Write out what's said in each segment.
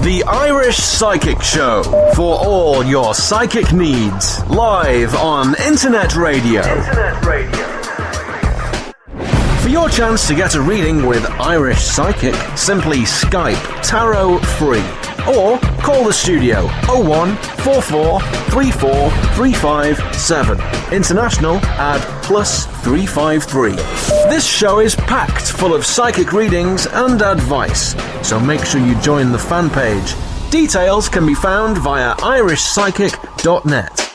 The Irish Psychic Show, for all your psychic needs, live on Internet Radio. For your chance to get a reading with Irish Psychic, simply Skype Tarot Free or call the studio 0144 34 357. International add +353. This show is packed full of psychic readings and advice, so make sure you join the fan page. Details can be found via irishpsychic.net.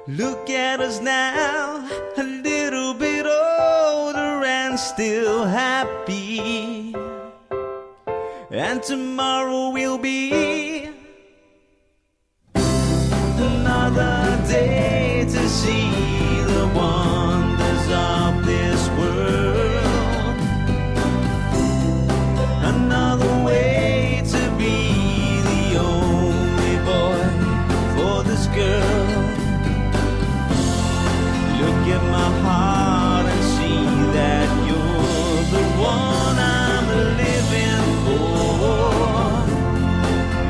Look at us now, a little bit older and still happy. And tomorrow will be another day to see the wonders of this world. Another way to be the only boy for this girl. Look at my heart and see that you're the one I'm living for.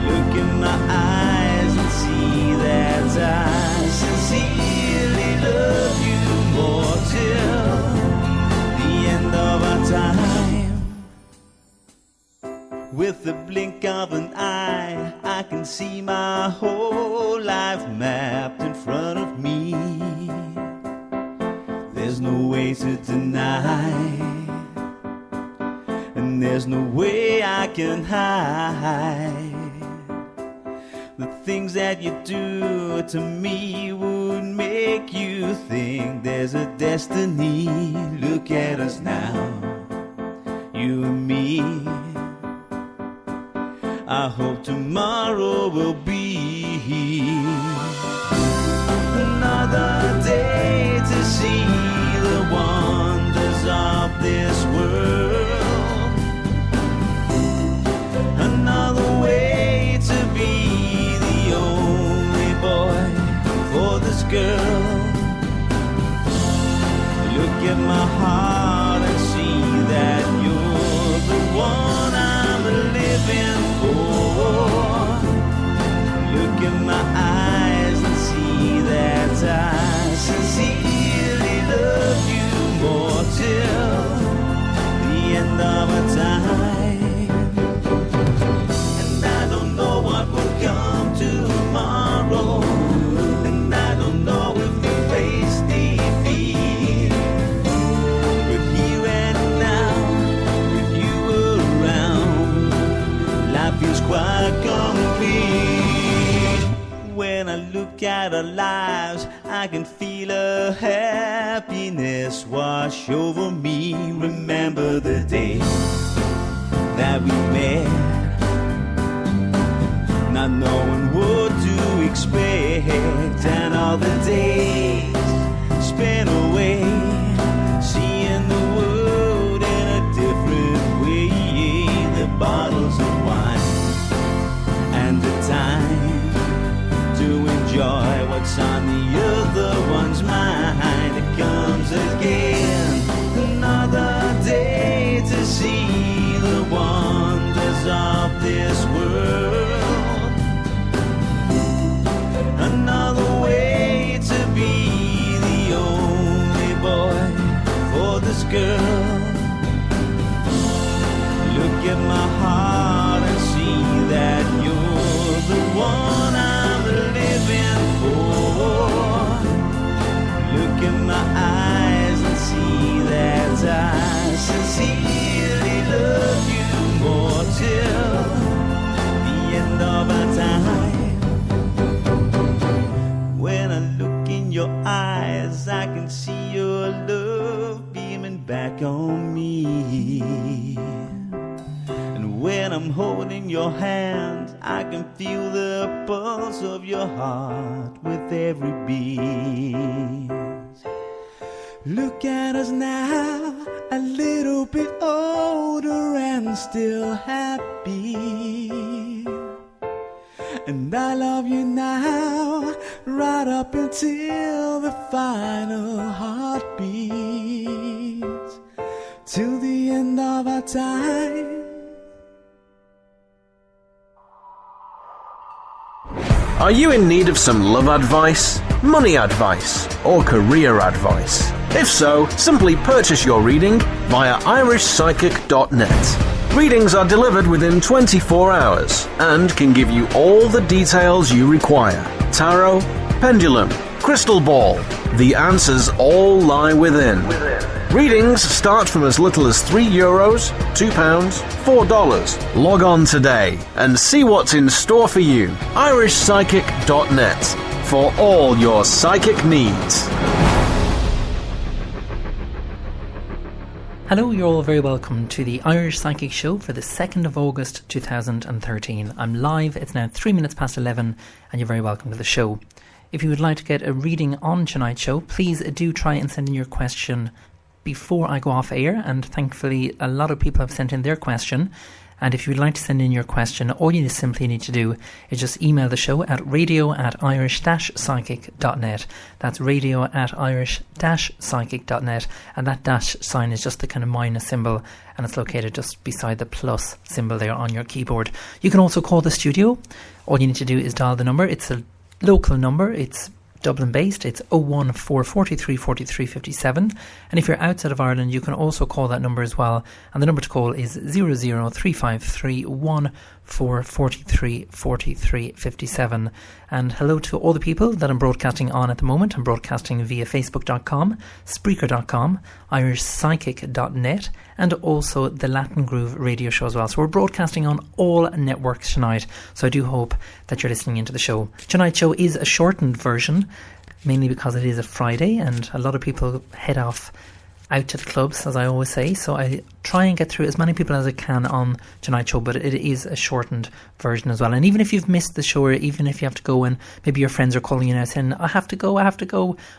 Look in my eyes and see that I sincerely love you more till the end of our time. With the blink of an eye, I can see my whole life mapped in front of me. There's no way to deny, and there's no way I can hide. The things that you do to me would make you think there's a destiny. Look at us now, you and me. I hope tomorrow will be another day to see the wonders of this world. Another way to be the only boy for this girl. Look at my heart and see that you're the one I'm living for. Look in my eyes and see that I sincerely love you more till the end of our time. And I don't know what will come tomorrow, and I don't know if we face defeat. But here and now, with you around, life is quite complete. When I look at our lives, I can feel a happiness wash over me. Remember the day that we met, not knowing what to expect, and all the days spent away, seeing the world in a different way. The bottles of wine and the time to enjoy what's on the other one's mind. It comes again, another day to see the wonders of this world. Another way to be the living for. Look in my eyes and see that I sincerely love you more till the end of our time. When I look in your eyes, I can see your love beaming back on me. And when I'm holding your hand, I can feel the pulse of your heart with every beat. Look at us now, a little bit older and still happy. And I love you now, right up until the final heartbeat, till the end of our time. Are you in need of some love advice, money advice, or career advice? If so, simply purchase your reading via irishpsychic.net. Readings are delivered within 24 hours and can give you all the details you require. Tarot, pendulum, crystal ball. The answers all lie within. Readings start from as little as €3, £2, $4. Log on today and see what's in store for you. irishpsychic.net for all your psychic needs. Hello, you're all very welcome to the Irish Psychic Show for the 2nd of August 2013. I'm live, it's now 3 minutes past 11 and you're very welcome to the show. If you would like to get a reading on tonight's show, please do try and send in your question before I go off air, and thankfully a lot of people have sent in their question. And if you would like to send in your question, all you simply need to do is just email the show at radio@irish-psychic.net. That's radio@irish-psychic.net, and that dash sign is just the kind of minus symbol, and it's located just beside the plus symbol there on your keyboard. You can also call the studio. All you need to do is dial the number. It's a local number. It's Dublin based. It's 01443 43 57, and if you're outside of Ireland you can also call that number as well, and the number to call is 00353 1443 43 57. And hello to all the people that I'm broadcasting on at the moment. I'm broadcasting via facebook.com, Spreaker.com, irishpsychic.net, and also the Latin Groove radio show as well. So we're broadcasting on all networks tonight, so I do hope that you're listening into the show. Tonight's show is a shortened version, mainly because it is a Friday and a lot of people head off out to the clubs, as I always say, so I try and get through as many people as I can on tonight's show, but it is a shortened version as well. And even if you've missed the show, or even if you have to go and maybe your friends are calling you now saying, I have to go,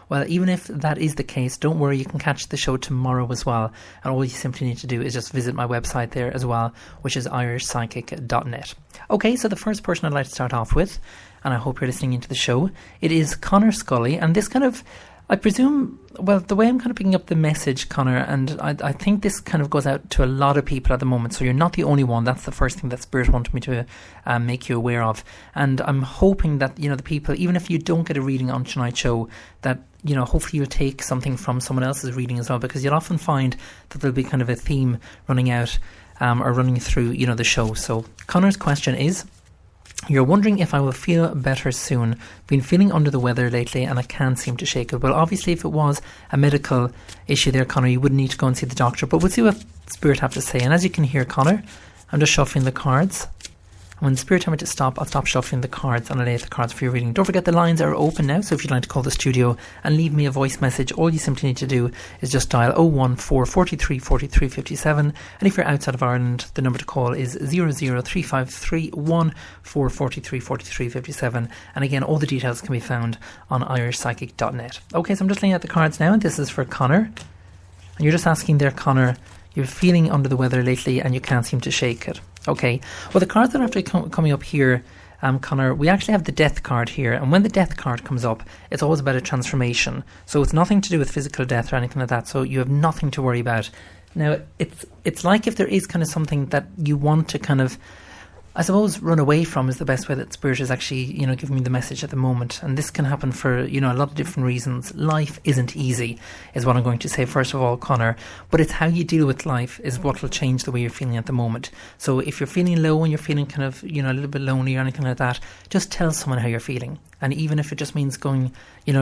well, even if that is the case, don't worry, you can catch the show tomorrow as well, and all you simply need to do is just visit my website there as well, which is irishpsychic.net. Okay, so the first person I'd like to start off with, and I hope you're listening into the show, it is Connor Scully, and this kind of, I presume, well, the way I'm kind of picking up the message, Connor, and I think this kind of goes out to a lot of people at the moment, so you're not the only one. That's the first thing that Spirit wanted me to make you aware of. And I'm hoping that, you know, the people, even if you don't get a reading on tonight's show, that, you know, hopefully you'll take something from someone else's reading as well, because you'll often find that there'll be kind of a theme running out or running through, you know, the show. So Connor's question is, you're wondering if I will feel better soon. Been feeling under the weather lately and I can't seem to shake it. Well, obviously if it was a medical issue there, Connor, you wouldn't need to go and see the doctor, but we'll see what Spirit have to say. And as you can hear, Connor, I'm just shuffling the cards. And when Spirit tell me to stop, I'll stop shuffling the cards and I'll lay out the cards for your reading. Don't forget the lines are open now, so if you'd like to call the studio and leave me a voice message, all you simply need to do is just dial 01443 43 57, and if you're outside of Ireland, the number to call is 00353 1443 43 57, and again, all the details can be found on irishpsychic.net. Okay, so I'm just laying out the cards now, and this is for Connor, and you're just asking there, Connor, you're feeling under the weather lately and you can't seem to shake it. Okay, well, the cards that are after coming up here, Connor, we actually have the death card here, and when the death card comes up, it's always about a transformation, so it's nothing to do with physical death or anything like that, so you have nothing to worry about. Now, it's like if there is kind of something that you want to kind of I suppose run away from is the best way that Spirit is actually, giving me the message at the moment. And this can happen for, a lot of different reasons. Life isn't easy, is what I'm going to say first of all, Connor. But it's how you deal with life is what will change the way you're feeling at the moment. So if you're feeling low and you're feeling kind of, a little bit lonely or anything like that, just tell someone how you're feeling. And even if it just means going,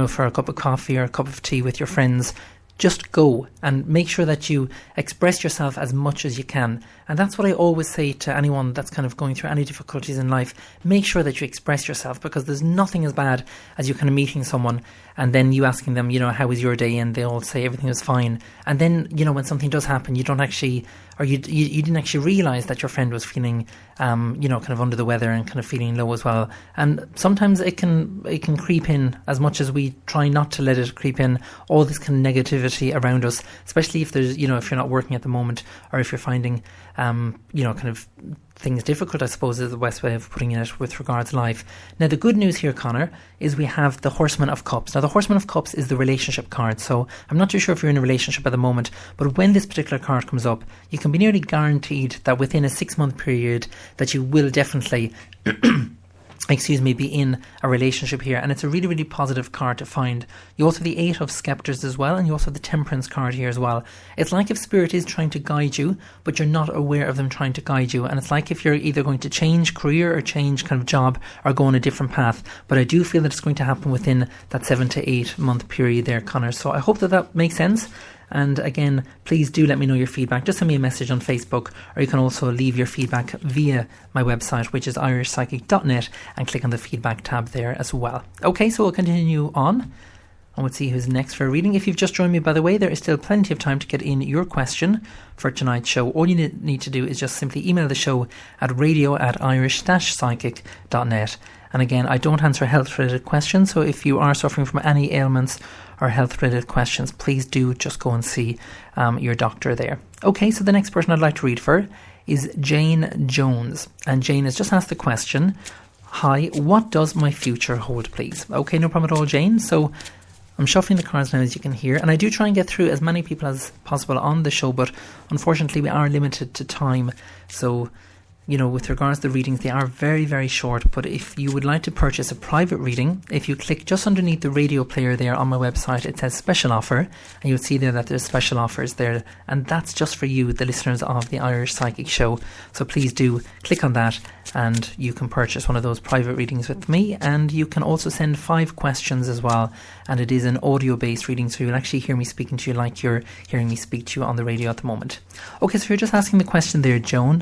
for a cup of coffee or a cup of tea with your friends, just go and make sure that you express yourself as much as you can. And that's what I always say to anyone that's kind of going through any difficulties in life. Make sure that you express yourself, because there's nothing as bad as you kind of meeting someone and then you asking them, how was your day? And they all say everything was fine. And then, when something does happen, you don't actually, or you didn't actually realise that your friend was feeling, kind of under the weather and kind of feeling low as well. And sometimes it can creep in, as much as we try not to let it creep in, all this kind of negativity around us, especially if there's, if you're not working at the moment, or if you're finding, kind of things difficult, I suppose is the best way of putting it with regards to life. Now, the good news here, Connor, is we have the Horseman of Cups. Now, the Horseman of Cups is the relationship card. So I'm not too sure if you're in a relationship at the moment, but when this particular card comes up, you can be nearly guaranteed that within a 6-month period that you will definitely be in a relationship here. And it's a really, really positive card to find. You also have the 8 of Scepters as well, and you also have the Temperance card here as well. It's like if Spirit is trying to guide you, but you're not aware of them trying to guide you. And it's like if you're either going to change career or change kind of job or go on a different path. But I do feel that it's going to happen within that 7 to 8 month period there, Connor. So I hope that makes sense. And again, please do let me know your feedback. Just send me a message on Facebook, or you can also leave your feedback via my website, which is irishpsychic.net, and click on the feedback tab there as well. Okay, so we'll continue on, and we'll see who's next for a reading. If you've just joined me, by the way, there is still plenty of time to get in your question for tonight's show. All you need to do is just simply email the show at radio@irish-psychic.net. And again, I don't answer health-related questions, so if you are suffering from any ailments or health-related questions, please do just go and see your doctor there. Okay, so the next person I'd like to read for is Jane Jones. And Jane has just asked the question, hi, what does my future hold, please? Okay, no problem at all, Jane. So I'm shuffling the cards now, as you can hear, and I do try and get through as many people as possible on the show, but unfortunately we are limited to time. So, with regards to the readings, they are very, very short. But if you would like to purchase a private reading, if you click just underneath the radio player there on my website, it says special offer, and you'll see there that there's special offers there, and that's just for you, the listeners of the Irish Psychic Show. So please do click on that, and you can purchase one of those private readings with me. And you can also send 5 questions as well, and it is an audio based reading, so you'll actually hear me speaking to you like you're hearing me speak to you on the radio at the moment. Okay, so you're just asking the question there, Jane.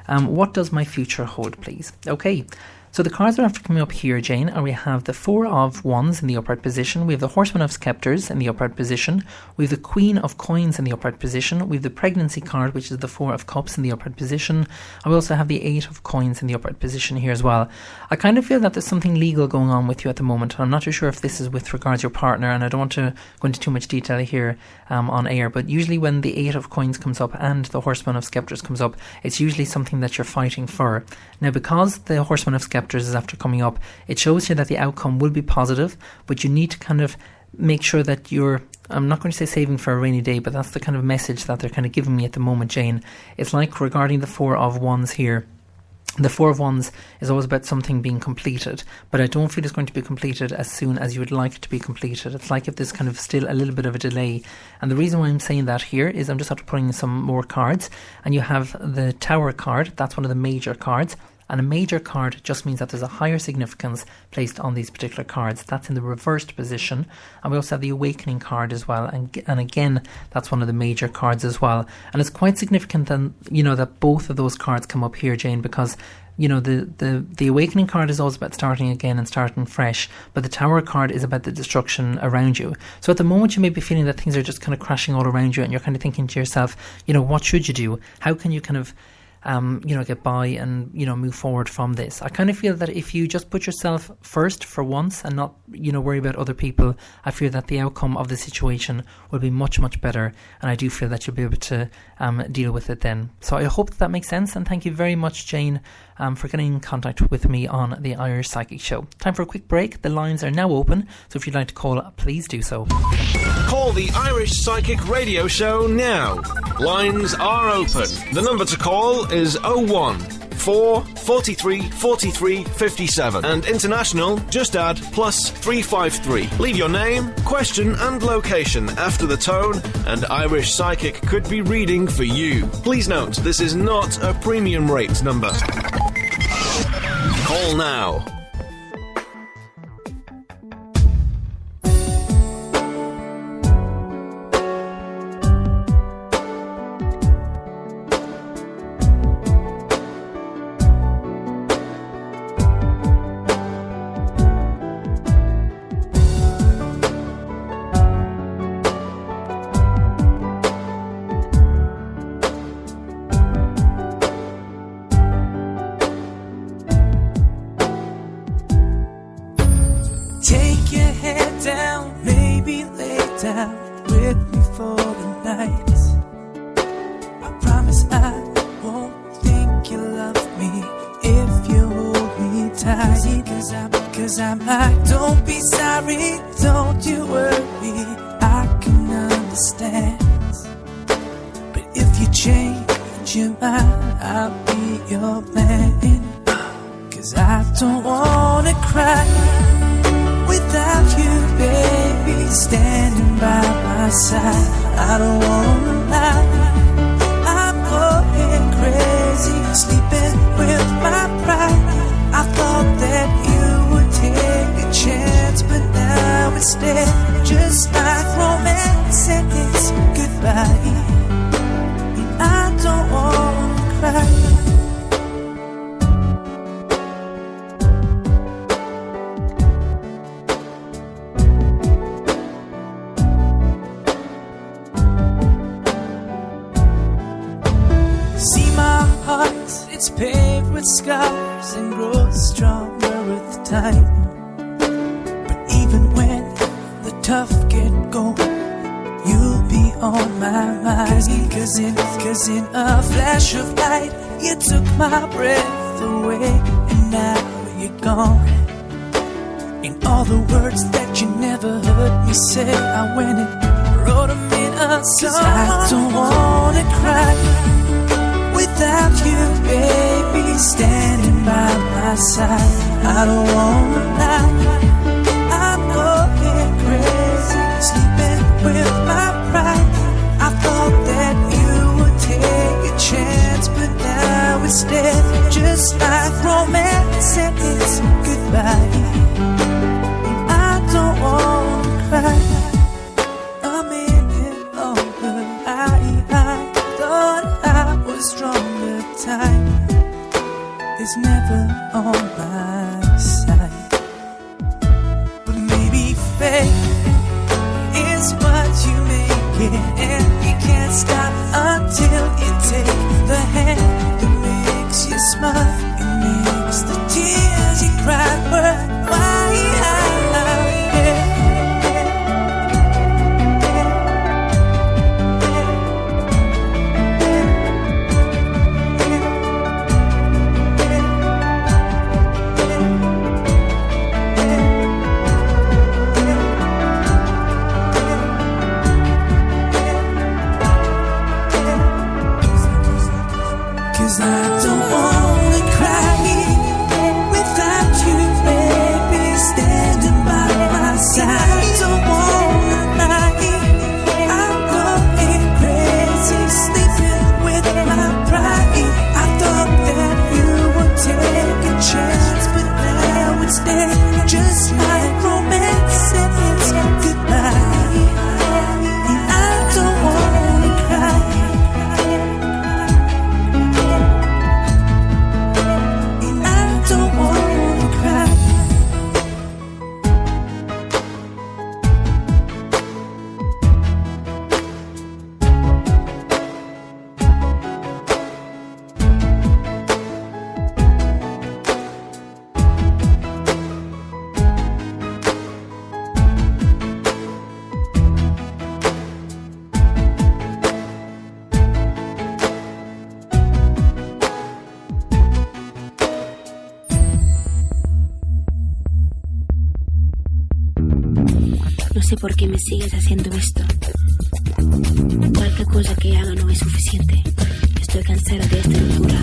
What does my future hold, please? Okay, so the cards that are after coming up here, Jane, and we have the 4 of Wands in the upright position, we have the Horseman of Scepters in the upright position, we have the Queen of Coins in the upright position, we have the Pregnancy card, which is the 4 of Cups in the upright position, and we also have the 8 of Coins in the upright position here as well. I kind of feel that there's something legal going on with you at the moment, and I'm not too sure if this is with regards to your partner, and I don't want to go into too much detail here on air, but usually when the 8 of Coins comes up and the Horseman of Scepters comes up, it's usually something that you're fighting for. Now, because the Horseman of Scepters is after coming up, it shows you that the outcome will be positive, but you need to kind of make sure that you're, I'm not going to say saving for a rainy day, but that's the kind of message that they're kind of giving me at the moment, Jane. It's like regarding the 4 of Wands here. The 4 of Wands is always about something being completed, but I don't feel it's going to be completed as soon as you would like it to be completed. It's like if there's kind of still a little bit of a delay. And the reason why I'm saying that here is I'm just after putting in some more cards, and you have the Tower card. That's one of the major cards. And a major card just means that there's a higher significance placed on these particular cards. That's in the reversed position. And we also have the Awakening card as well. And again, that's one of the major cards as well. And it's quite significant that, that both of those cards come up here, Jane, because, the Awakening card is always about starting again and starting fresh. But the Tower card is about the destruction around you. So at the moment, you may be feeling that things are just kind of crashing all around you, and you're kind of thinking to yourself, what should you do? How can you kind of get by and, move forward from this? I kind of feel that if you just put yourself first for once and not, worry about other people, I feel that the outcome of the situation will be much, much better. And I do feel that you'll be able to deal with it then. So I hope that makes sense. And thank you very much, Jane, for getting in contact with me on the Irish Psychic Show. Time for a quick break. The lines are now open, so if you'd like to call, please do so. Call the Irish Psychic Radio Show now. Lines are open. The number to call is 01 014 43 43 57. And international, just add +353. Leave your name, question and location after the tone, and Irish Psychic could be reading for you. Please note, this is not a premium rate number. Call now. sé por qué me sigues haciendo esto. Cualquier cosa que haga no es suficiente. Estoy cansada de esta locura.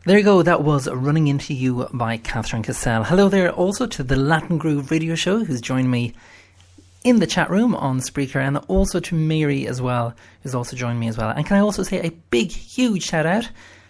There you go, that was Running Into You by Catherine Cassell. Hello there also to the Latin Groove radio show, who's joined me in the chat room on Spreaker, and also to Mary as well, who's also joined me as well. And can I also say a big, huge shout out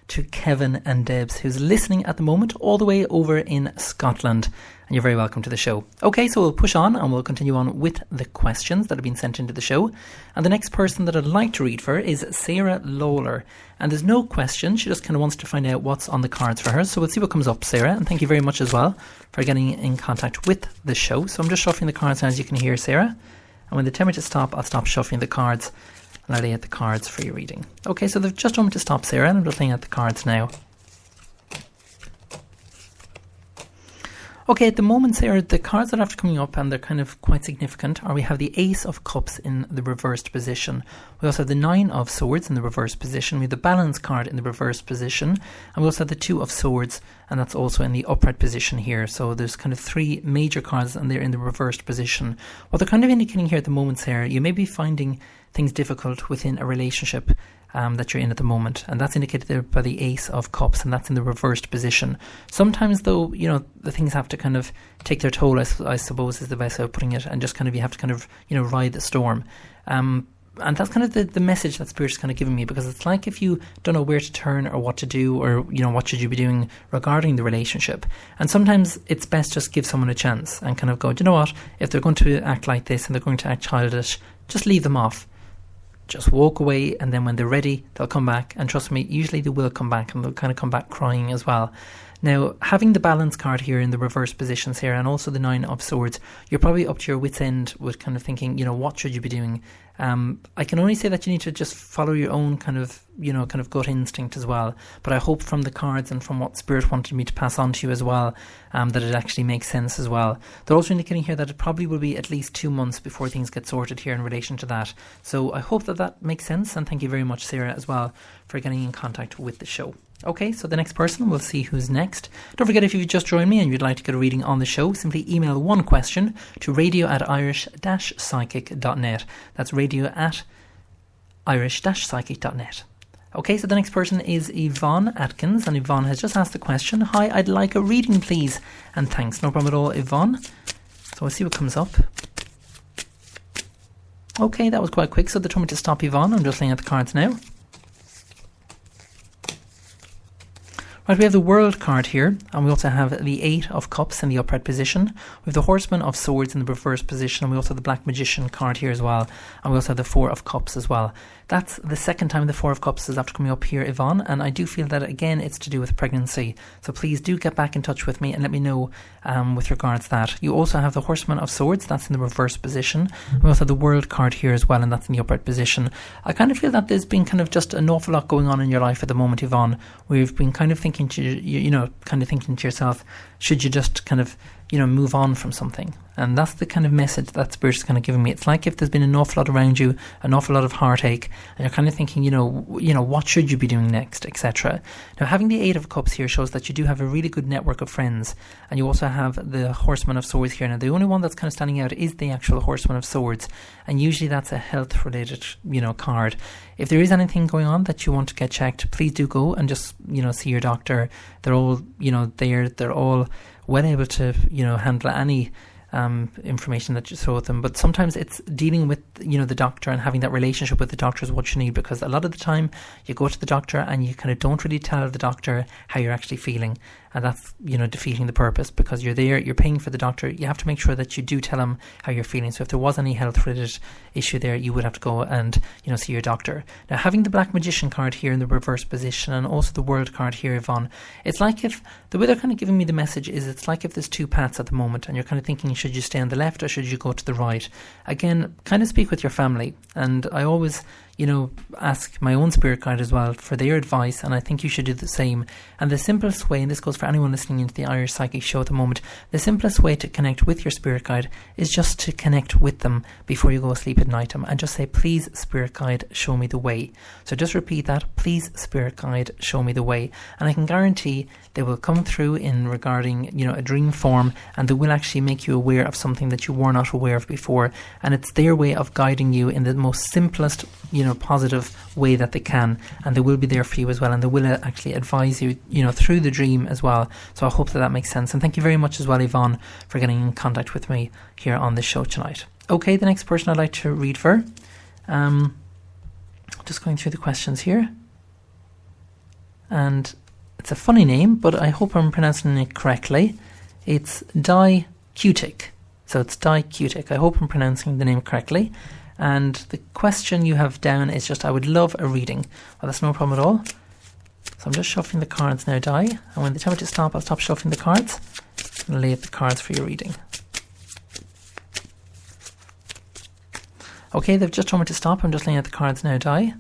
to Kevin and Debs, who's listening at the moment all the way over in Scotland. And you're very welcome to the show. Okay, so we'll push on and we'll continue on with the questions that have been sent into the show. And the next person that I'd like to read for is Sarah Lawler. And there's no question, she just kind of wants to find out what's on the cards for her. So we'll see what comes up, Sarah. And thank you very much as well for getting in contact with the show. So I'm just shuffling the cards now, as you can hear, Sarah. And when they tell me to stop, I'll stop shuffling the cards and I'll lay out the cards for your reading. Okay, so they've just told me to stop, Sarah, and I'm just laying out the cards now. Okay, at the moment, Sarah, the cards that are after coming up, and they're kind of quite significant, are we have the Ace of Cups in the reversed position. We also have the Nine of Swords in the reversed position. We have the Balance card in the reversed position. And we also have the Two of Swords, and that's also in the upright position here. So there's kind of three major cards, and they're in the reversed position. What they're kind of indicating here at the moment, Sarah, you may be finding things difficult within a relationship that you're in at the moment, and that's indicated there by the Ace of Cups, and that's in the reversed position. Sometimes though, you know, the things have to kind of take their toll, I suppose is the best way of putting it, and just kind of, you have to kind of, you know, ride the storm. And that's kind of the message that Spirit's kind of giving me, because it's like if you don't know where to turn or what to do, or, you know, what should you be doing regarding the relationship. And sometimes it's best just give someone a chance and kind of go, do you know what, if they're going to act like this and they're going to act childish, just leave them off. Just walk away, and then when they're ready, they'll come back. And trust me, usually they will come back, and they'll kind of come back crying as well. Now, having the Balance card here in the reverse positions here, and also the Nine of Swords, you're probably up to your wit's end with kind of thinking, you know, what should you be doing? I can only say that you need to just follow your own kind of, you know, kind of gut instinct as well. But I hope from the cards and from what Spirit wanted me to pass on to you as well, that it actually makes sense as well. They're also indicating here that it probably will be at least 2 months before things get sorted here in relation to that. So I hope that that makes sense, and thank you very much, Sarah, as well, for getting in contact with the show. Okay, so the next person, we'll see who's next. Don't forget, if you've just joined me and you'd like to get a reading on the show, simply email one question to radio@irish-psychic.net. That's radio@irish-psychic.net. Okay, so the next person is Yvonne Atkins, and Yvonne has just asked the question, hi, I'd like a reading please, and thanks. No problem at all, Yvonne. So we'll see what comes up. Okay, that was quite quick, so they told me to stop, Yvonne. I'm just laying out the cards now. Right, we have the World card here, and we also have the Eight of Cups in the upright position. We have the Horseman of Swords in the reverse position, and we also have the Black Magician card here as well. And we also have the Four of Cups as well. That's the second time the Four of Cups is after coming up here, Yvonne, and I do feel that, again, it's to do with pregnancy. So please do get back in touch with me and let me know with regards to that. You also have the Horseman of Swords, that's in the reverse position. We also have the World card here as well, and that's in the upright position. I kind of feel that there's been kind of just an awful lot going on in your life at the moment, Yvonne. We've been kind of thinking to yourself, should you just kind of, you know, move on from something? And that's the kind of message that Spirit's kind of giving me. It's like if there's been an awful lot around you, an awful lot of heartache, and you're kind of thinking, you know, what should you be doing next, etc. Now, having the Eight of Cups here shows that you do have a really good network of friends, and you also have the Horseman of Swords here. Now, the only one that's kind of standing out is the actual Horseman of Swords, and usually that's a health-related, you know, card. If there is anything going on that you want to get checked, please do go and just, you know, see your doctor. They're all, you know, they're all well able to, you know, handle any information that you throw at them. But sometimes it's dealing with, you know, the doctor and having that relationship with the doctor is what you need, because a lot of the time you go to the doctor and you kind of don't really tell the doctor how you're actually feeling, and that's, you know, defeating the purpose, because you're there, you're paying for the doctor. You have to make sure that you do tell him how you're feeling. So if there was any health related issue there, you would have to go and, you know, see your doctor. Now, having the Black Magician card here in the reverse position, and also the World card here, Yvonne, it's like if the way they're kind of giving me the message is, it's like if there's two paths at the moment and you're kind of thinking, should you stay on the left or should you go to the right? Again, kind of speak with your family. And I always, you know, ask my own spirit guide as well for their advice, and I think you should do the same. And the simplest way, and this goes for anyone listening into the Irish Psychic Show at the moment, the simplest way to connect with your spirit guide is just to connect with them before you go asleep at night, and just say, please, spirit guide, show me the way. So just repeat that, please, spirit guide, show me the way. And I can guarantee they will come through in regarding, you know, a dream form, and they will actually make you aware of something that you were not aware of before. And it's their way of guiding you in the most simplest, you positive way that they can, and they will be there for you as well, and they will actually advise you, through the dream as well. So I hope that makes sense. And thank you very much as well, Yvonne, for getting in contact with me here on the show tonight. Okay, the next person I'd like to read for, just going through the questions here, and it's a funny name, but I hope I'm pronouncing it correctly. It's Di Cutic. So it's Di Cutic. I hope I'm pronouncing the name correctly. And the question you have down is just, I would love a reading. Well, that's no problem at all. So I'm just shuffling the cards now, Di. And when they tell me to stop, I'll stop shuffling the cards and lay out the cards for your reading. Okay, they've just told me to stop. I'm just laying out the cards now, Di.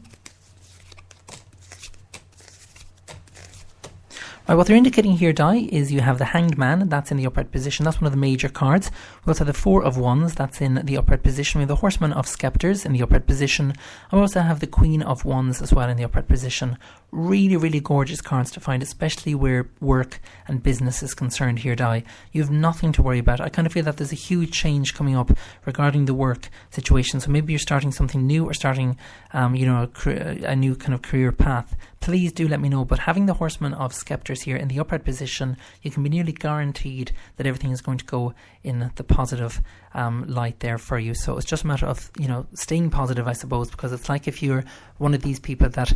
Right, what they're indicating here, Di, is you have the Hanged Man, that's in the upright position. That's one of the major cards. We also have the Four of Wands, that's in the upright position. We have the Horseman of Scepters in the upright position. And we also have the Queen of Wands as well in the upright position. Really, really gorgeous cards to find, especially where work and business is concerned here, Di. You have nothing to worry about. I kind of feel that there's a huge change coming up regarding the work situation. So maybe you're starting something new or starting, a new kind of career path. Please do let me know. But having the Horseman of Scepters here in the upright position, you can be nearly guaranteed that everything is going to go in the positive light there for you. So it's just a matter of, staying positive, I suppose, because it's like if you're one of these people that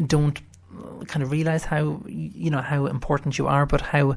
don't kind of realize how important you are, but how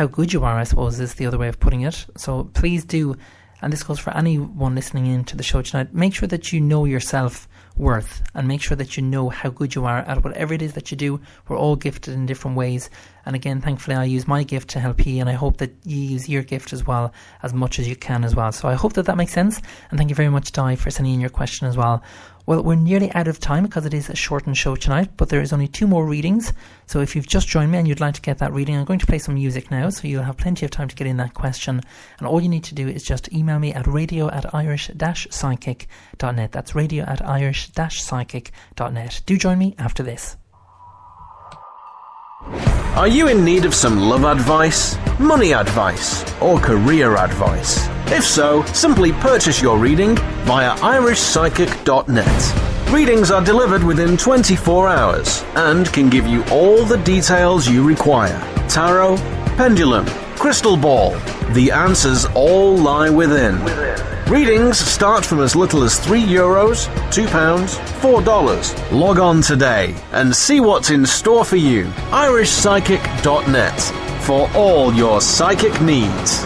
good you are, I suppose, is the other way of putting it. So please do, and this goes for anyone listening in to the show tonight, make sure that you know your self-worth and make sure that you know how good you are at whatever it is that you do. We're all gifted in different ways, and again, thankfully I use my gift to help you, and I hope that you use your gift as well, as much as you can as well. So I hope that makes sense, and thank you very much, Di, for sending in your question as well. Well, we're nearly out of time because it is a shortened show tonight, but there is only 2 more readings. So if you've just joined me and you'd like to get that reading, I'm going to play some music now, so you'll have plenty of time to get in that question. And all you need to do is just email me at radio@irish-psychic.net. That's radio@irish-psychic.net. Do join me after this. Are you in need of some love advice, money advice, or career advice? If so, simply purchase your reading via irishpsychic.net. Readings are delivered within 24 hours and can give you all the details you require. Tarot, pendulum, crystal ball. The answers all lie within. Readings start from as little as €3, £2, $4. Log on today and see what's in store for you. irishpsychic.net for all your psychic needs.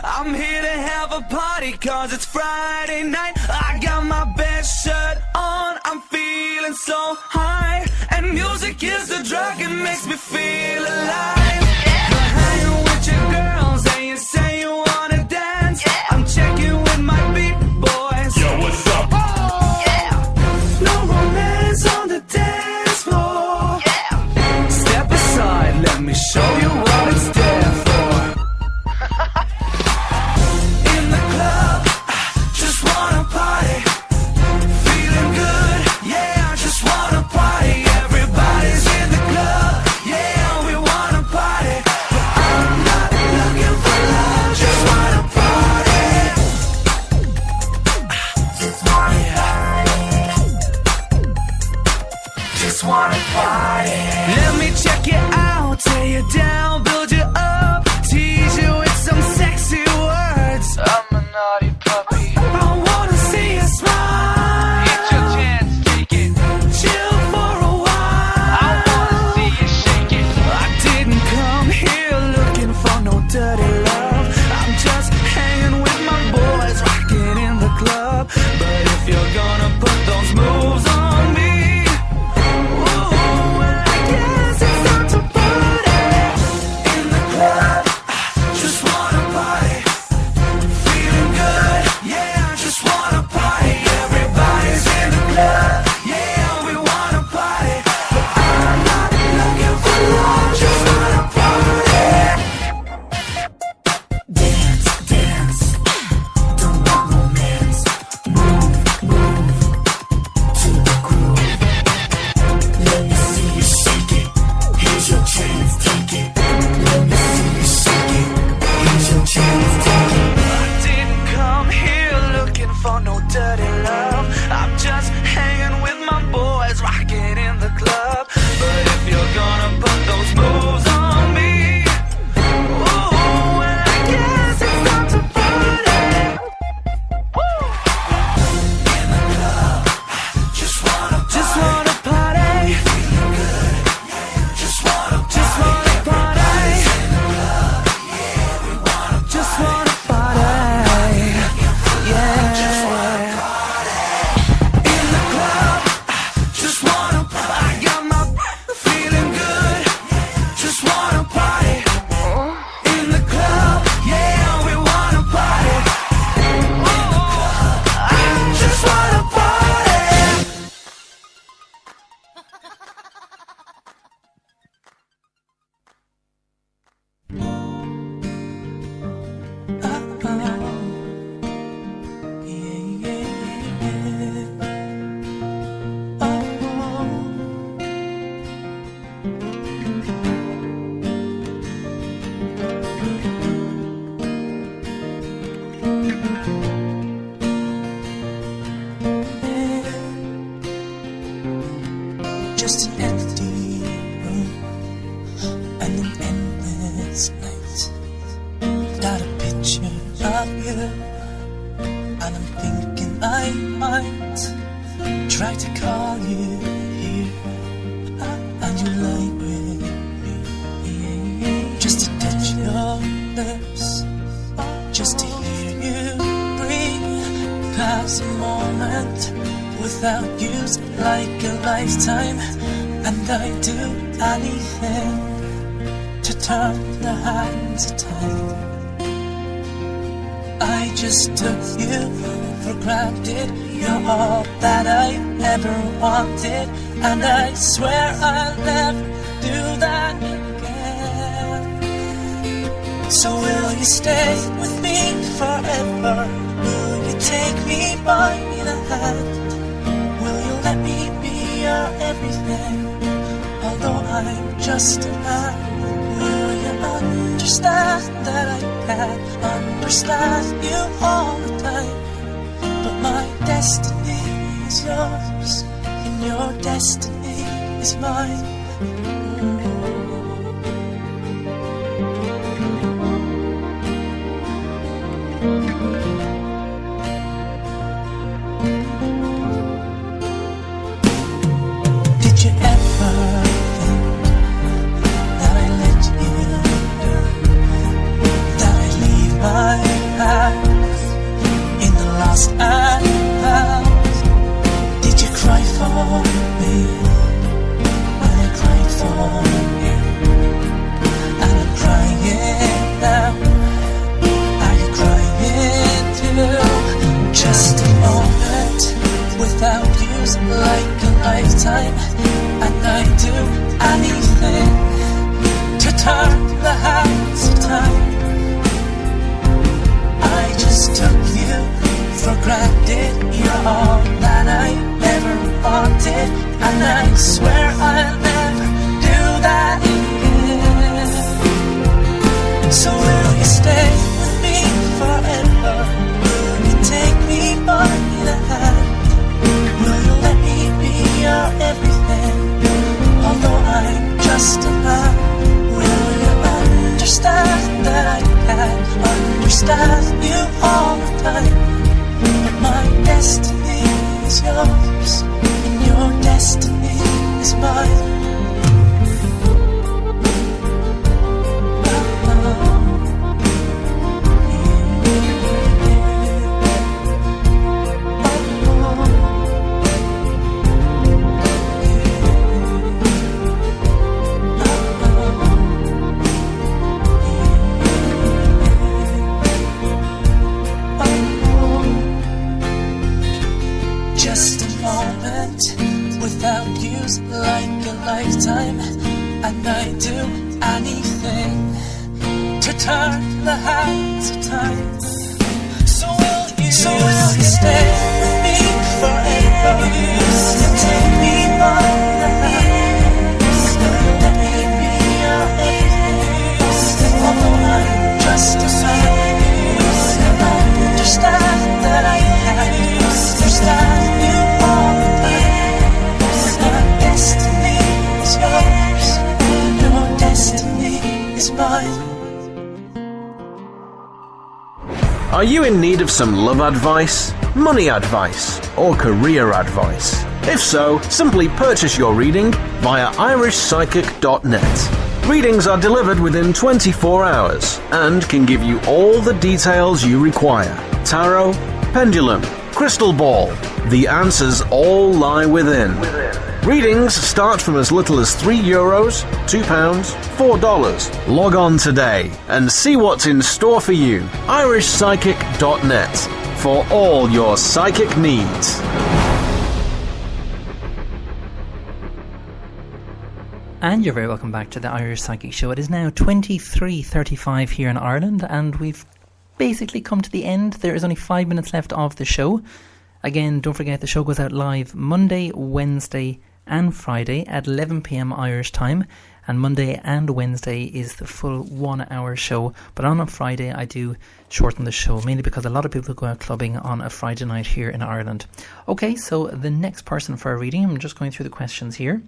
I'm here to have a party 'cause it's Friday night. I got my best shirt on, I'm feeling so high. And music is the drug, it makes me feel alive. You're hanging with your girls and you say you wanna dance. I'm checking with my beat boys. Yo, what's up? Oh, yeah. No romance on the dance floor. Yeah. Step aside, let me show you what it's there for. Let me check you out, tear you down, build you up, tease you with some sexy words. I'm a naughty puppy. I wanna see you smile. It's your chance, take it. Chill for a while. I wanna see you shake it. I didn't come here looking for no dirty love. I'm just hanging with my boys, rocking in the club. But if you're gonna put those moves on me, ooh, I guess it's time to just an empty room and an endless night. Got a picture of you, and I'm thinking I might try to call you here, and you lie with me, just to touch your lips, just to hear you breathe. Past a moment without you's like a lifetime, and I'd do anything to turn the hands of time. I just took you for granted. You're all that I ever wanted, and I swear I'll never do that again. So will you stay with me forever? Will you take me by the hand? Will you let me be your everything? Although I'm just a man, will you understand that I can't understand you all the time? But my destiny is yours, and your destiny is mine. Did you ever think that I let you down, that I leave my house in the lost and found? Did you cry for me when I cried for you? And I'm crying now. Are you crying too? Just a moment without you's like a lifetime, and I'd do anything to turn the hands of time. I just took you for granted. You're all that I ever wanted, and I swear I'll never do that again. So will you stay with me forever? Will you take me by the hand? Will you let me be your everything? Although I'm just a man, will you understand that I can't understand you all the time? But my destiny is yours, and your destiny is mine. Just a moment without you's like a lifetime, and I'd do anything to turn the hands of time. So will you stay with me forever? Will you take me by the hand? Will you let me be your everything? Although I'm just a man, will you understand that I can't understand you all the time? My destiny is yours, your destiny is mine. Are you in need of some love advice, money advice, or career advice? If so, simply purchase your reading via irishpsychic.net. Readings are delivered within 24 hours and can give you all the details you require. Tarot, pendulum, crystal ball. The answers all lie within. Readings start from as little as €3, £2, $4. Log on today and see what's in store for you. irishpsychic.net for all your psychic needs. And you're very welcome back to the Irish Psychic Show. It is now 23:35 here in Ireland, and we've basically come to the end. There is only 5 minutes left of the show. Again, don't forget the show goes out live Monday, Wednesday and Friday at 11 p.m. Irish time, and Monday and Wednesday is the full 1 hour show, but on a Friday I do shorten the show, mainly because a lot of people go out clubbing on a Friday night here in Ireland. Okay, so the next person for a reading, I'm just going through the questions here.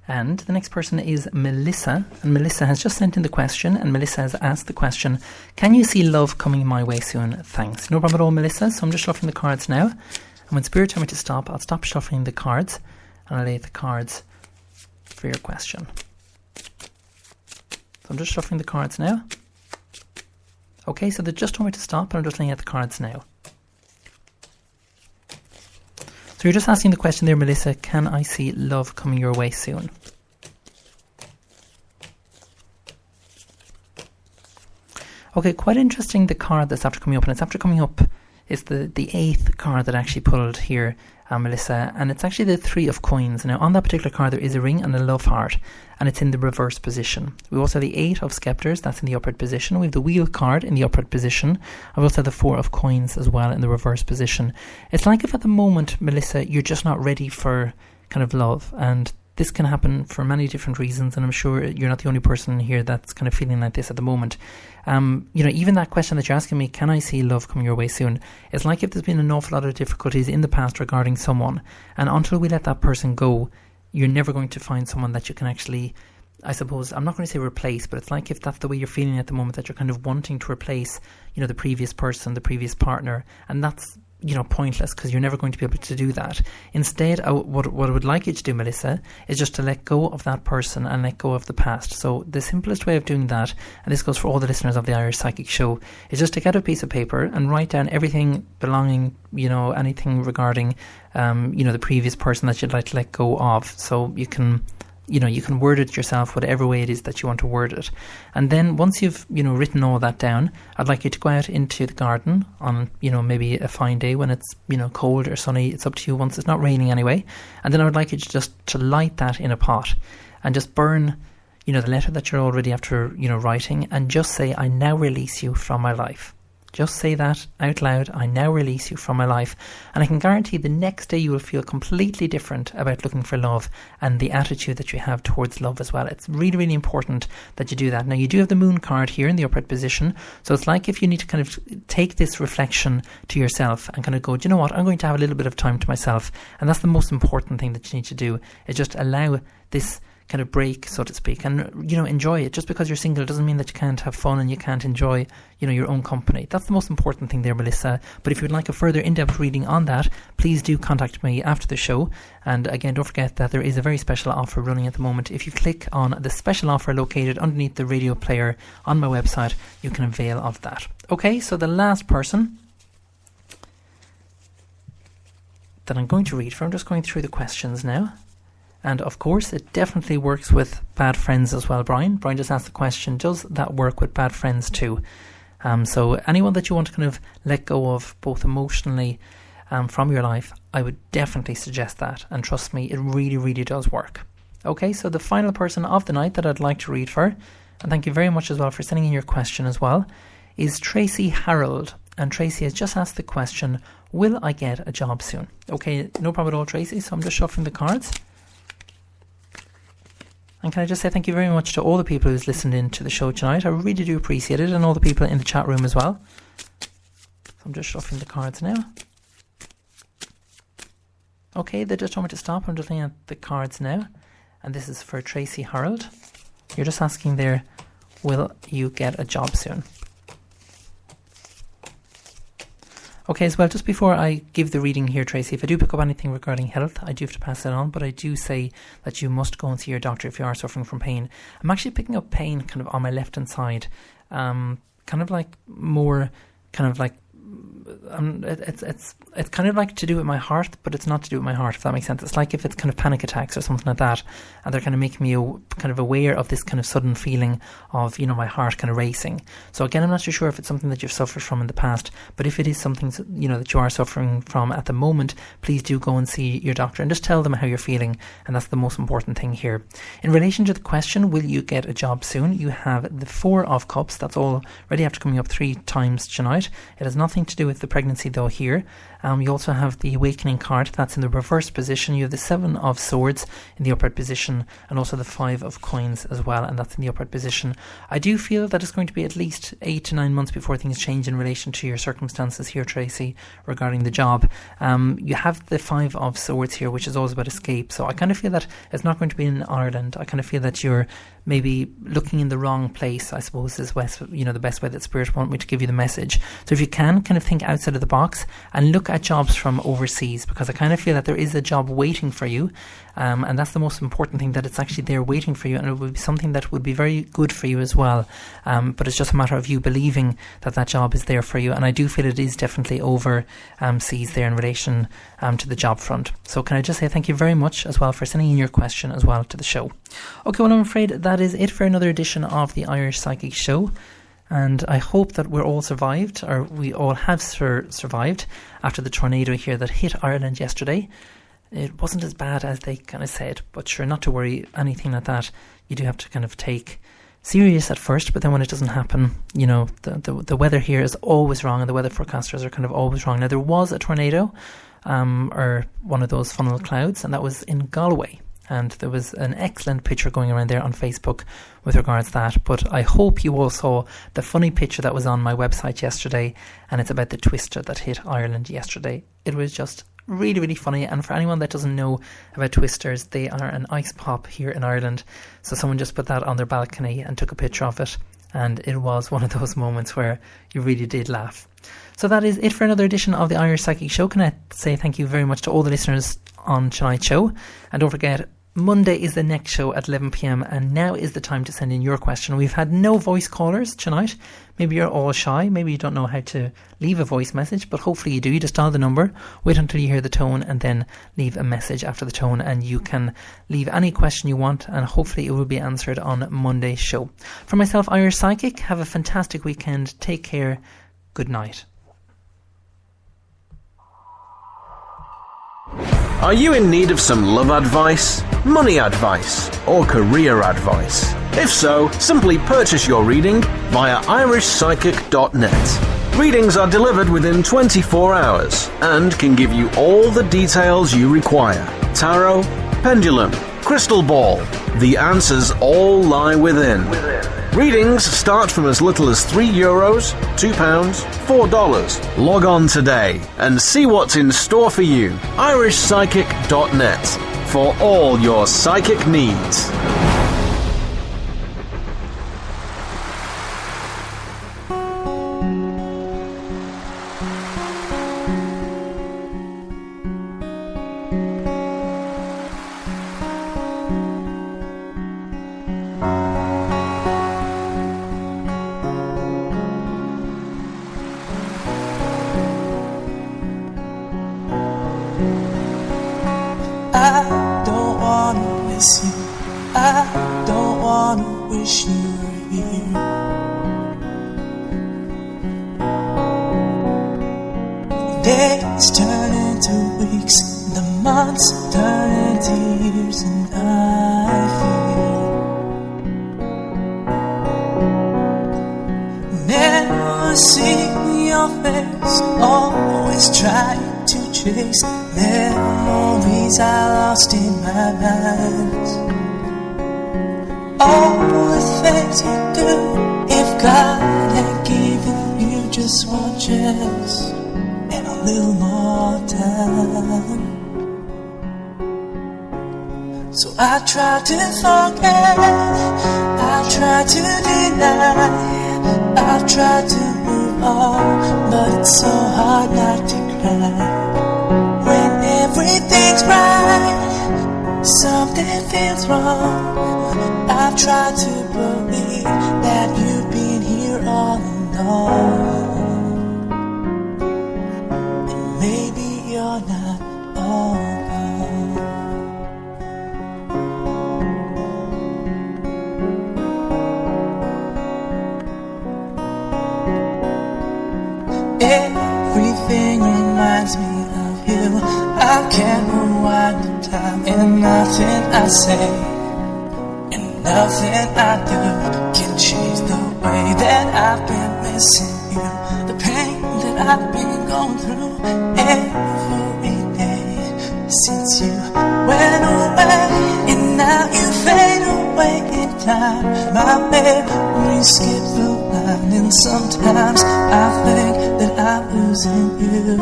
And the next person is Melissa, and Melissa has just sent in the question, and Melissa has asked the question, can you see love coming my way soon? Thanks. No problem at all, Melissa. So I'm just shuffling the cards now, and when Spirit tells me to stop, I'll stop shuffling the cards, and I'll lay the cards for your question. So I'm just shuffling the cards now. Okay, so they just told me to stop, and I'm just laying out the cards now. So you're just asking the question there, Melissa, can I see love coming your way soon? Okay, quite interesting, the card that's after coming up, and it's after coming up is the 8th card that I actually pulled here, Melissa, and it's actually the 3 of coins. Now on that particular card there is a ring and a love heart, and it's in the reverse position. We also have the 8 of scepters, that's in the upright position. We have the wheel card in the upright position. I also have the 4 of coins as well in the reverse position. It's like if at the moment, Melissa, you're just not ready for kind of love, and this can happen for many different reasons, and I'm sure you're not the only person here that's kind of feeling like this at the moment. Even that question that you're asking me, can I see love coming your way soon? It's like if there's been an awful lot of difficulties in the past regarding someone, and until we let that person go, you're never going to find someone that you can actually, I suppose, I'm not going to say replace, but it's like if that's the way you're feeling at the moment, that you're kind of wanting to replace, the previous person, the previous partner, and that's pointless, because you're never going to be able to do that. Instead, what I would like you to do, Melissa, is just to let go of that person and let go of the past. So the simplest way of doing that, and this goes for all the listeners of the Irish Psychic Show, is just to get a piece of paper and write down everything belonging, anything regarding, the previous person that you'd like to let go of. So you can word it yourself whatever way it is that you want to word it. And then once you've, written all that down, I'd like you to go out into the garden on, maybe a fine day when it's, cold or sunny. It's up to you once it's not raining anyway. And then I would like you to light that in a pot and just burn, the letter that you're already after, writing, and just say, I now release you from my life. Just say that out loud, I now release you from my life. And I can guarantee the next day you will feel completely different about looking for love and the attitude that you have towards love as well. It's really, really important that you do that. Now, you do have the moon card here in the upright position. So it's like if you need to kind of take this reflection to yourself and kind of go, do you know what, I'm going to have a little bit of time to myself. And that's the most important thing that you need to do, is just allow this kind of break, so to speak, and enjoy it. Just because you're single doesn't mean that you can't have fun and you can't enjoy your own company. That's the most important thing there, Melissa. But if you'd like a further in-depth reading on that, please do contact me after the show. And again, don't forget that there is a very special offer running at the moment. If you click on the special offer located underneath the radio player on my website, you can avail of that. Okay, so the last person that I'm going to read for, I'm just going through the questions now. And of course, it definitely works with bad friends as well, Brian. Brian just asked the question, does that work with bad friends too? So anyone that you want to kind of let go of, both emotionally from your life, I would definitely suggest that. And trust me, it really, really does work. Okay, so the final person of the night that I'd like to read for, and thank you very much as well for sending in your question as well, is Tracy Harold. And Tracy has just asked the question, will I get a job soon? Okay, no problem at all, Tracy. So I'm just shuffling the cards. And can I just say thank you very much to all the people who's listened in to the show tonight. I really do appreciate it, and all the people in the chat room as well. So I'm just shuffling the cards now. Okay, they just told me to stop. I'm just looking at the cards now. And this is for Tracy Harold. You're just asking there, will you get a job soon? Okay, as well, just before I give the reading here, Tracy, if I do pick up anything regarding health, I do have to pass it on, but I do say that you must go and see your doctor if you are suffering from pain. I'm actually picking up pain kind of on my left-hand side, kind of like more, kind of like, it's kind of like to do with my heart, but it's not to do with my heart, if that makes sense. It's like if it's kind of panic attacks or something like that, and they're kind of making me kind of aware of this kind of sudden feeling of, my heart kind of racing. So again, I'm not too sure if it's something that you've suffered from in the past, but if it is something, that you are suffering from at the moment, please do go and see your doctor and just tell them how you're feeling, and that's the most important thing here. In relation to the question, will you get a job soon? You have the 4 of Cups. That's already after coming up 3 times tonight. It has nothing nothing to do with the pregnancy though here. You also have the Awakening card, that's in the reverse position. You have the 7 of Swords in the upright position, and also the 5 of Coins as well, and that's in the upright position. I do feel that it's going to be at least 8 to 9 months before things change in relation to your circumstances here, Tracy, regarding the job. You have the 5 of Swords here, which is always about escape. So I kind of feel that it's not going to be in Ireland. I kind of feel that you're maybe looking in the wrong place, I suppose, is the best way that Spirit want me to give you the message. So if you can, kind of think outside of the box and look at jobs from overseas, because I kind of feel that there is a job waiting for you, and that's the most important thing, that it's actually there waiting for you, and it would be something that would be very good for you as well. But it's just a matter of you believing that that job is there for you, and I do feel it is definitely overseas there in relation to the job front. So can I just say thank you very much as well for sending in your question as well to the show. Okay, well, I'm afraid that is it for another edition of the Irish Psychic Show. And I hope that we're all survived, or we all have survived after the tornado here that hit Ireland yesterday. It wasn't as bad as they kind of said, but sure, not to worry, anything like that you do have to kind of take serious at first, but then when it doesn't happen, the weather here is always wrong, and the weather forecasters are kind of always wrong. Now, there was a tornado, or one of those funnel clouds, and that was in Galway. And there was an excellent picture going around there on Facebook with regards to that. But I hope you all saw the funny picture that was on my website yesterday, and it's about the twister that hit Ireland yesterday. It was just really, really funny. And for anyone that doesn't know about twisters, they are an ice pop here in Ireland. So someone just put that on their balcony and took a picture of it. And it was one of those moments where you really did laugh. So that is it for another edition of the Irish Psychic Show. Can I say thank you very much to all the listeners on tonight's show. And don't forget, Monday is the next show at 11 p.m, and now is the time to send in your question. We've had no voice callers tonight. Maybe you're all shy, maybe you don't know how to leave a voice message, but hopefully you do. You just dial the number, wait until you hear the tone, and then leave a message after the tone, and you can leave any question you want, and hopefully it will be answered on Monday's show. For myself, Irish Psychic, have a fantastic weekend, take care, good night. Are you in need of some love advice, money advice, or career advice? If so, simply purchase your reading via irishpsychic.net. Readings are delivered within 24 hours and can give you all the details you require. Tarot, pendulum, crystal ball, the answers all lie within. Readings start from as little as €3, £2, $4. Log on today and see what's in store for you. irishpsychic.net for all your psychic needs. I don't wanna miss you. I don't wanna wish you were here. Days turn into weeks, the months turn into years, and I feel never see your face, always try to chase memories I lost in my mind. All the things you do, if God had given you just one chance and a little more time. So I try to forget, I try to deny, I try to move on, but it's so hard not to cry. When everything's right, something feels wrong. I've tried to believe that you've been here all along, and maybe you're not all gone. Everything reminds me of you. I can't rewind the time, and nothing I say and nothing I do can change the way that I've been missing you. The pain that I've been going through every day since you went away, and now you fade away in time. My memories skip a line, and sometimes I think that I'm losing you.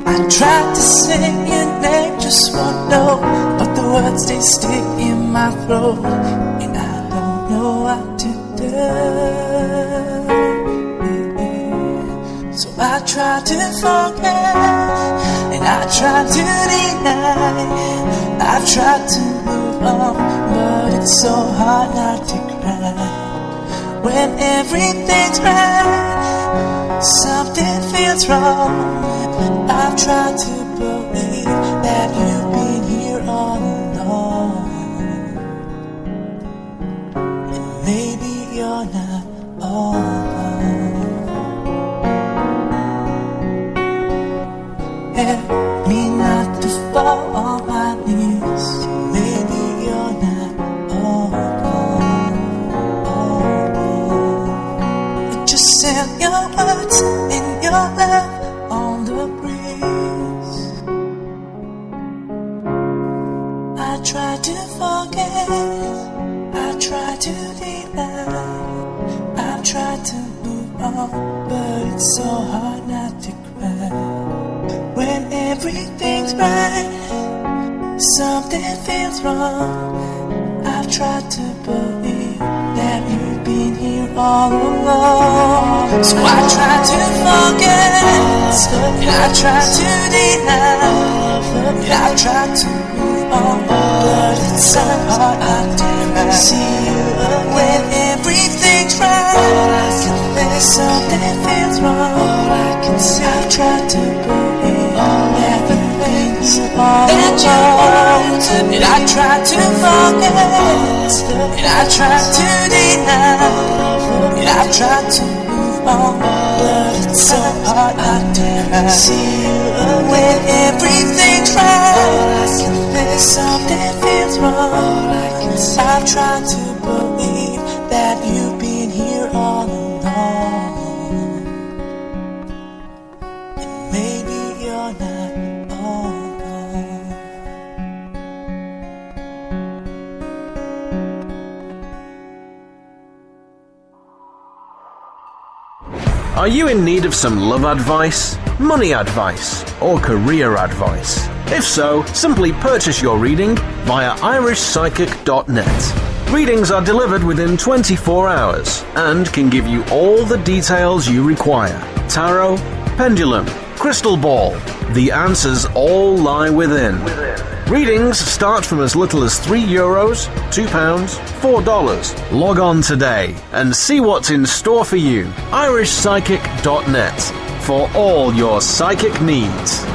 I tried to sing your name, just one note, but the words they stick in my throat, and I don't know what to do. So I try to forget, and I try to deny, I try to move on, but it's so hard not to cry. When everything's right, something feels wrong. I've tried to believe that you've been here all along, and maybe you're not all alone. Help me not to fall on my knees. Maybe you're not all alone. You just send your words and your love on the breeze. I try to forget, I try to deny, I try to move on, but it's so hard not to cry. When everything's right, something feels wrong. I've tried to believe that you've been here all along. So I try to forget, and I try to deny, and I try to move on, but it's so hard not to see you. When everything's right, something feels wrong. I've tried to believe that everything's all along, and I try to forget, and I try to deny, and I try to move on, but it's so hard not to see you. When everything's right, something feels wrong. I've tried to believe that you've been here all along, and maybe you're not all alone. Are you in need of some love advice, money advice, or career advice? If so, simply purchase your reading via irishpsychic.net. Readings are delivered within 24 hours and can give you all the details you require. Tarot, pendulum, crystal ball. The answers all lie within. Readings start from as little as €3, £2, $4. Log on today and see what's in store for you. irishpsychic.net for all your psychic needs.